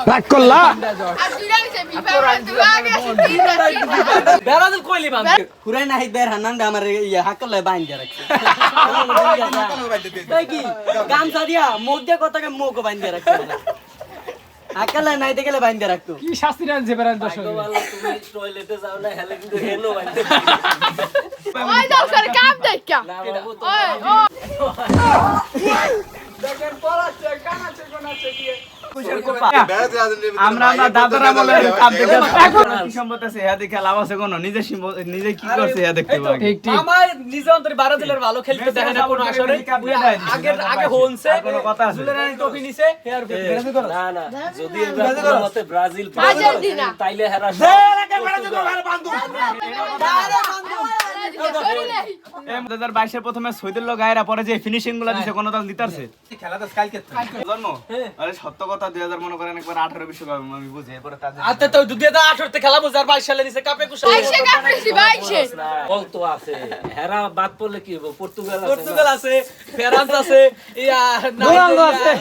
রাগ করলা ব্রাজিল কইলি বান হুরাই নাহি দের হান্নান্ডা আমার ইয়া হাকলে বাইন দিয়ে রাখছে তাই কি গামছা দিয়া মুখ দিয়ে কথাকে মুখ বাইন দিয়ে রাখছে হাকলে নাইতে গেলে বাইন দিয়ে রাখতো কি শাস্তি দেন যে বেরান দর্শক তুমি টয়লেটে যাও না হেলে কিন্তু হেনো বাইন দিয়ে ওই দাও করে কাম দেখা ওই ও দেখেন পড়াচ্ছে কানাচ্ছে কোনাচ্ছে কি আমরা দাদারা বলে কাপ দেখে এখন কি সম্মত আছে ইয়া দেখে লাভ আছে কোন নিজে কি করছে ইয়া দেখতে পাবো ঠিক ঠিক আমার নিজে অন্তরে ব্রাজিলের ভালো খেলতে দেখে না কোনো আসরে আগে হোনছে কোনো কথা আছে জুলেরানি ট্রফি নিছে হেয়ার না না যদি ব্রাজিল মতে ব্রাজিল আর্জেন্টিনা তাইলে হেরা এই 2022 এর প্রথমে সৈদুল্লাহ গায়রা পরে যে ফিনিশিং গুলো দিছে কোন দল দিতারছে খেলাটা কালকে জন্ম আরে সত্য কথা 2000 মনে করেন একবার 18 বিশ্বকাপ আমি বুঝি এরপরে তাদের আতে তো 2018 তে খেলা 2022 সালে নিছে কাপে কুশা বাইশে কাপ নিছি বাইশে বল তো আছে হেরা বাদ পড়লে কি হবে পর্তুগাল আছে ফ্রান্স আছে ইয়া রোনালদো আছে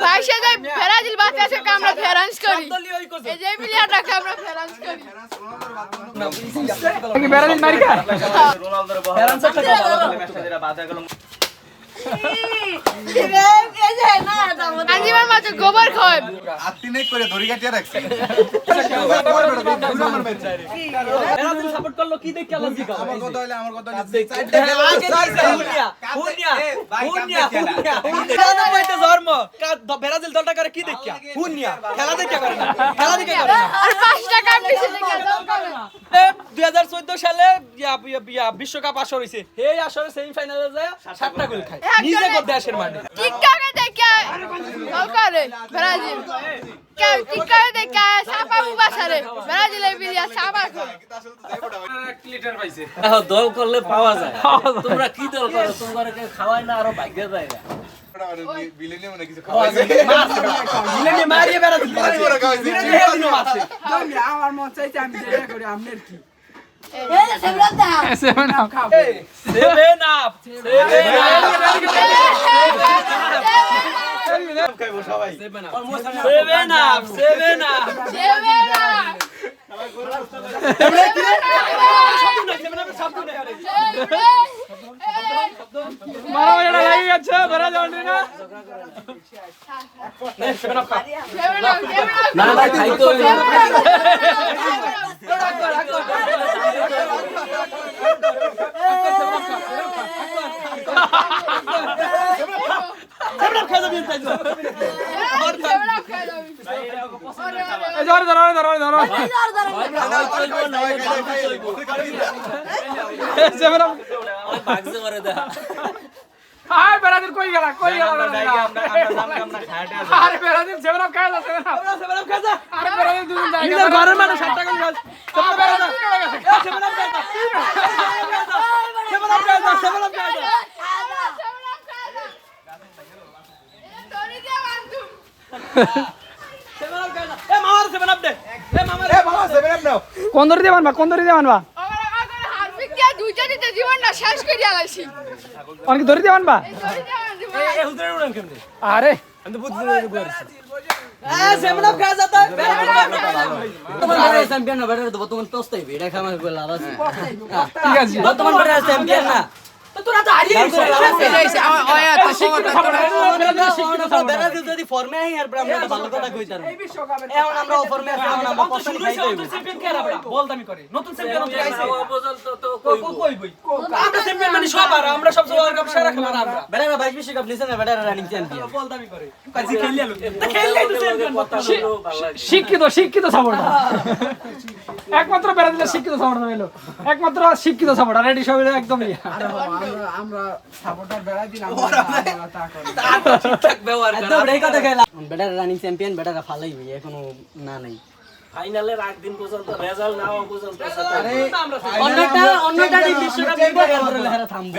বাইশে যাই ব্রাজিল বাদ আছে আমরা ফ্রান্স করি দলই ওই করছে এই যে মিলিয়াটাকে আমরা ফ্রান্স করি কি বেরান মারিকা রোনালদোর ফ্রান্সের সাথে কথা বলে ম্যাচটা যেটা বাদ হয়ে গেল আঞ্জিমার মাঝে গোবর খায় আত্মিনেক করে দড়ি কাটিয়ে রাখছে ব্রাজিল সাপোর্ট করলো কি দেখে আলাদা জিকা আমার কথা হইলে আমার কথা ব্রাজিল দলটা করে কি দেখিয়া হুনিয়া খেলা দেখিয়া করে না খেলা দেখিয়া করে না আর 5টা কাপ নিছি দেখা দাও করে না 2014 সালে বিশ্বকাপ আসর হইছে এই আসরে সেমিফাইনালে যায় 7টা গোল খায় নিজে গো দেশের মানে টিকটকে দেখা গোল করে ব্রাজিল টিকটকে দেখা সাপা মুবাসারে ব্রাজিলের বিলিয়া সাপা করে দল করলে পাওয়া যায় তোমরা কি দল করো তোমরা খাওয়াই না আরো ভাগ্য যায় না বিলেনিয়াম না কিছু খাওয়া যায় মিলেনি মারিয়ে ব্রাজিল বিলেনি আছে আমার মন চাইছে আমি যেটা করি আমনের কি এই যে সেবরাদা সেভেন আপ খাও সেভেন আপ খাইবো সবাই সেভেন আপ মারা মারা লাগি গেছে বেরা যাওনি না না ভাই খাইতো ধরো ধরো ধরো ধরো সেভেন আপ ভাগছে মারে দা হাই ব্রাজিল কই গেল আমরা আমরা খায়াটে আছে আরে ব্রাজিল সেভেন আপ খায় সেভেন আপ আরে ব্রাজিল দুজন যায় নিজের ঘরের মানুষ 7 টাকা গাছ কোন ধরে দিয়ে মানবা কোন ধরে দিয়ে মানবা দুইটা দিতে জীবনটা শেষ করে দিলাইছি অনেক ধরে দিয়ে মানবা আরে চ্যাম্পিয়ন না বেটার বর্তমান তোস্তাই ভিড়া খামা গোল লাভ আছে ঠিক আছে বর্তমান বেটার চ্যাম্পিয়ন না তোরা তো হারিয়ে গেছিস যদি ফর্মে আই আর আমরা ভালো কথা কইতাম এখন আমরা ফর্মে আছি এখন আমরা পছন্দ খাইতে হইব চ্যাম্পিয়ন কে আমরা বল দামি করে নতুন চ্যাম্পিয়ন আইছে পর্যন্ত তো কইবই আমরা চ্যাম্পিয়ন মানে সব আর আমরা সব ওয়ার্ল্ড কাপ সেরা খেলা আমরা বেটারা 22 বিশ্বকাপ নিছে না বেটারা রানিং চ্যাম্পিয়ন বল দামি করে কাজি খেললিয়ালো খেললেই তো চ্যাম্পিয়ন শিক্ষিত শিক্ষিত সাপোর্টার একমাত্র ব্রাজিলের শিক্ষিত সাপোর্টার হলো একমাত্র শিক্ষিত সাপোর্টার রেডি সব একদমই আমরা সাপোর্টার ব্রাজিল আমরা তা করি ঠিকঠাক ব্যবহার করা এই কথা খেলা বেটারা রানিং চ্যাম্পিয়ন বেটারা ফালাই হই এখনো না নাই ফাইনালের আগ দিন পর্যন্ত রেজাল্ট নাও পর্যন্ত অন্যটা বিশ্বকাপ নিবে এরপরে হেরা থামবে